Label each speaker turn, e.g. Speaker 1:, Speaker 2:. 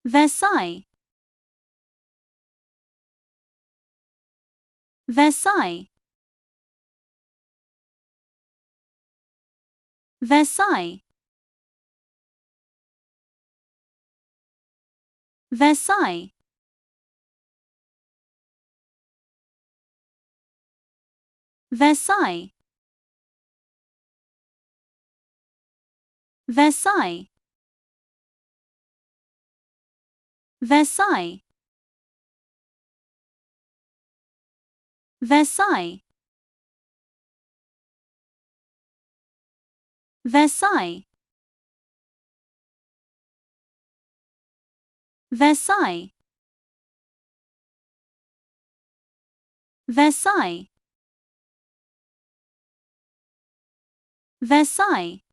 Speaker 1: Versailles, Versailles, Versailles, Versailles, Versailles, Versailles, Versailles, Versailles, Versailles, Versailles, Versailles, Versailles.